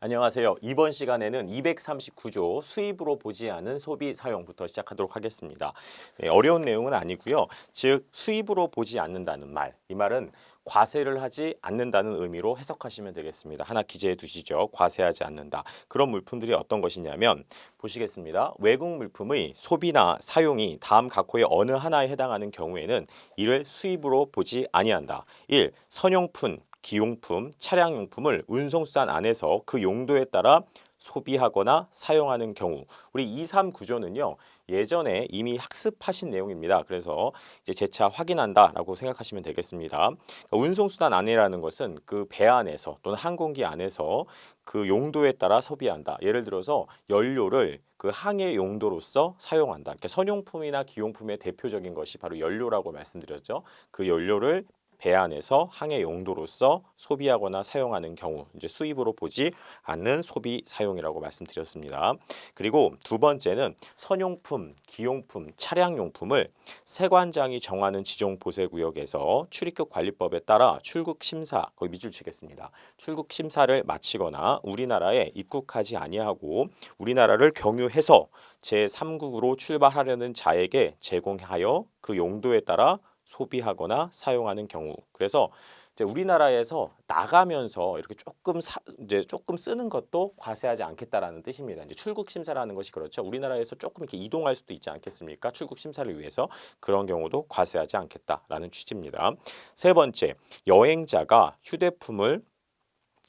안녕하세요. 이번 시간에는 239조 수입으로 보지 않은 소비 사용부터 시작하도록 하겠습니다. 어려운 내용은 아니고요. 즉 수입으로 보지 않는다는 말, 이 말은 과세를 하지 않는다는 의미로 해석하시면 되겠습니다. 하나 기재해 두시죠. 과세하지 않는다. 그런 물품들이 어떤 것이냐면 보시겠습니다. 외국 물품의 소비나 사용이 다음 각호의 어느 하나에 해당하는 경우에는 이를 수입으로 보지 아니한다. 1. 선용품, 기용품, 차량용품을 운송수단 안에서 그 용도에 따라 소비하거나 사용하는 경우. 우리 2, 3 구조는요. 예전에 이미 학습하신 내용입니다. 그래서 이제 재차 확인한다라고 생각하시면 되겠습니다. 그러니까 운송수단 안이라는 것은 그 배 안에서 또는 항공기 안에서 그 용도에 따라 소비한다. 예를 들어서 연료를 그 항해 용도로서 사용한다. 그러니까 선용품이나 기용품의 대표적인 것이 바로 연료라고 말씀드렸죠. 그 연료를 배 안에서 항해 용도로서 소비하거나 사용하는 경우, 이제 수입으로 보지 않는 소비 사용이라고 말씀드렸습니다. 그리고 두 번째는 선용품, 기용품, 차량용품을 세관장이 정하는 지정 보세 구역에서 출입국 관리법에 따라 출국 심사, 거기 밑줄 치겠습니다. 출국 심사를 마치거나 우리나라에 입국하지 아니하고 우리나라를 경유해서 제3국으로 출발하려는 자에게 제공하여 그 용도에 따라 소비하거나 사용하는 경우. 그래서 이제 우리나라에서 나가면서 이렇게 이제 조금 쓰는 것도 과세하지 않겠다라는 뜻입니다. 이제 출국 심사라는 것이 그렇죠. 우리나라에서 조금 이렇게 이동할 수도 있지 않겠습니까? 출국 심사를 위해서 그런 경우도 과세하지 않겠다라는 취지입니다. 세 번째, 여행자가 휴대품을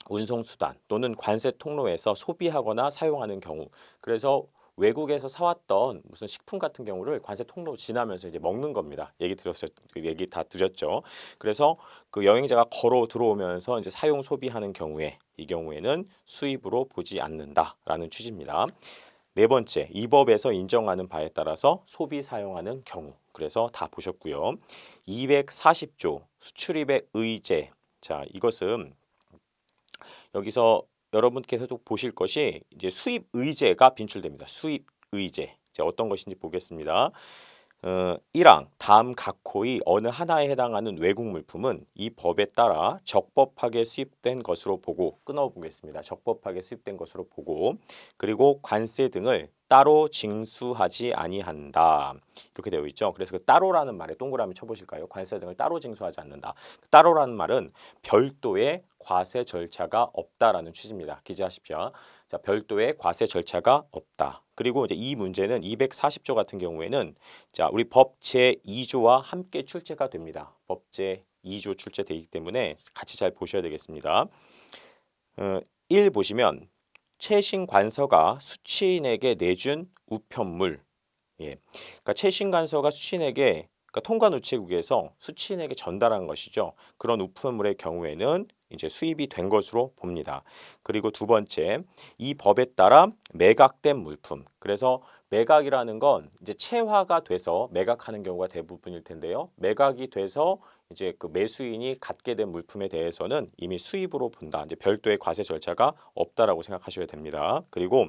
운송수단 또는 관세 통로에서 소비하거나 사용하는 경우. 그래서 외국에서 사왔던 무슨 식품 같은 경우를 관세 통로 지나면서 이제 먹는 겁니다. 얘기 다 드렸죠. 그래서 그 여행자가 걸어 들어오면서 이제 사용 소비하는 경우에 이 경우에는 수입으로 보지 않는다라는 취지입니다. 네 번째, 이 법에서 인정하는 바에 따라서 소비 사용하는 경우. 그래서 다 보셨고요. 240조 수출입의 의제. 자, 이것은 여기서 여러분께서도 보실 것이 이제 수입 의제가 빈출됩니다. 수입 의제. 이제 어떤 것인지 보겠습니다. 1항 다음 각호의 어느 하나에 해당하는 외국 물품은 이 법에 따라 적법하게 수입된 것으로 보고 끊어보겠습니다. 적법하게 수입된 것으로 보고 그리고 관세 등을 따로 징수하지 아니한다. 이렇게 되어 있죠. 그래서 그 따로라는 말에 동그라미 쳐보실까요? 관세 등을 따로 징수하지 않는다. 따로라는 말은 별도의 과세 절차가 없다라는 취지입니다. 기재하십시오. 자, 별도의 과세 절차가 없다. 그리고 이제 이 문제는 240조 같은 경우에는 자, 우리 법 제2조와 함께 출제가 됩니다. 법 제2조 출제되기 때문에 같이 잘 보셔야 되겠습니다. 1 보시면 최신 관서가 수취인에게 내준 우편물. 예. 그러니까 최신 관서가 수취인에게 그러니까 통관 우체국에서 수취인에게 전달한 것이죠. 그런 우편물의 경우에는 이제 수입이 된 것으로 봅니다. 그리고 두 번째, 이 법에 따라 매각된 물품. 그래서 매각이라는 건 이제 체화가 돼서 매각하는 경우가 대부분일 텐데요. 매각이 돼서 이제 그 매수인이 갖게 된 물품에 대해서는 이미 수입으로 본다. 이제 별도의 과세 절차가 없다라고 생각하셔야 됩니다. 그리고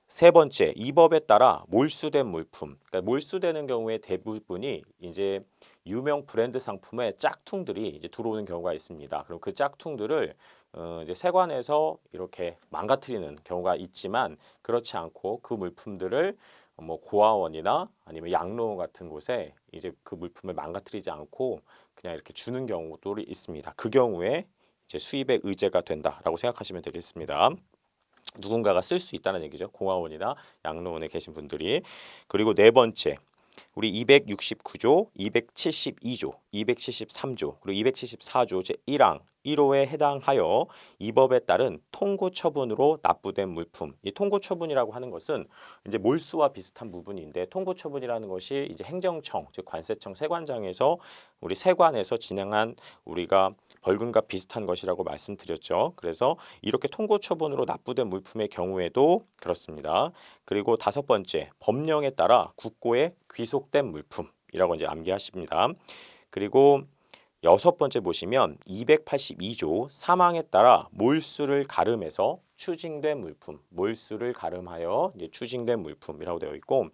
세 번째, 이 법에 따라 몰수된 물품. 그러니까 몰수되는 경우에 대부분이 이제 유명 브랜드 상품의 짝퉁들이 이제 들어오는 경우가 있습니다. 그럼 그 짝퉁들을 이제 세관에서 이렇게 망가뜨리는 경우가 있지만 그렇지 않고 그 물품들을 뭐 고아원이나 아니면 양로원 같은 곳에 이제 그 물품을 망가뜨리지 않고 그냥 이렇게 주는 경우도 있습니다. 그 경우에 이제 수입의 의제가 된다라고 생각하시면 되겠습니다. 누군가가 쓸 수 있다는 얘기죠. 공화원이나 양로원에 계신 분들이. 그리고 네 번째, 우리 269조, 272조, 273조, 그리고 274조 제1항 1호에 해당하여 이 법에 따른 통고 처분으로 납부된 물품. 이 통고 처분이라고 하는 것은 이제 몰수와 비슷한 부분인데 통고 처분이라는 것이 이제 행정청, 즉 관세청 세관장에서 우리 세관에서 진행한 우리가 벌금과 비슷한 것이라고 말씀드렸죠. 그래서 이렇게 통고 처분으로 납부된 물품의 경우에도 그렇습니다. 그리고 다섯 번째, 법령에 따라 국고에 귀속된 물품이라고 이제 암기하십니다. 그리고 여섯 번째 보시면 282조 사망에 따라 몰수를 가름해서 추징된 물품, 몰수를 가름하여 이제 추징된 물품이라고 되어 있고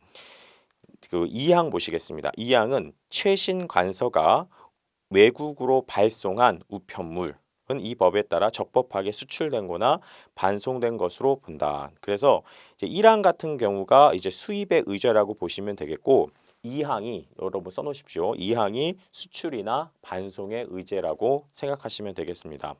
그 2항 보시겠습니다. 2항은 최신 관서가 외국으로 발송한 우편물 이 법에 따라 적법하게 수출된 거나 반송된 것으로 본다. 그래서 이제 1항 같은 경우가 이제 수입의 의제라고 보시면 되겠고 2항이 여러분 써놓으십시오. 2항이 수출이나 반송의 의제라고 생각하시면 되겠습니다.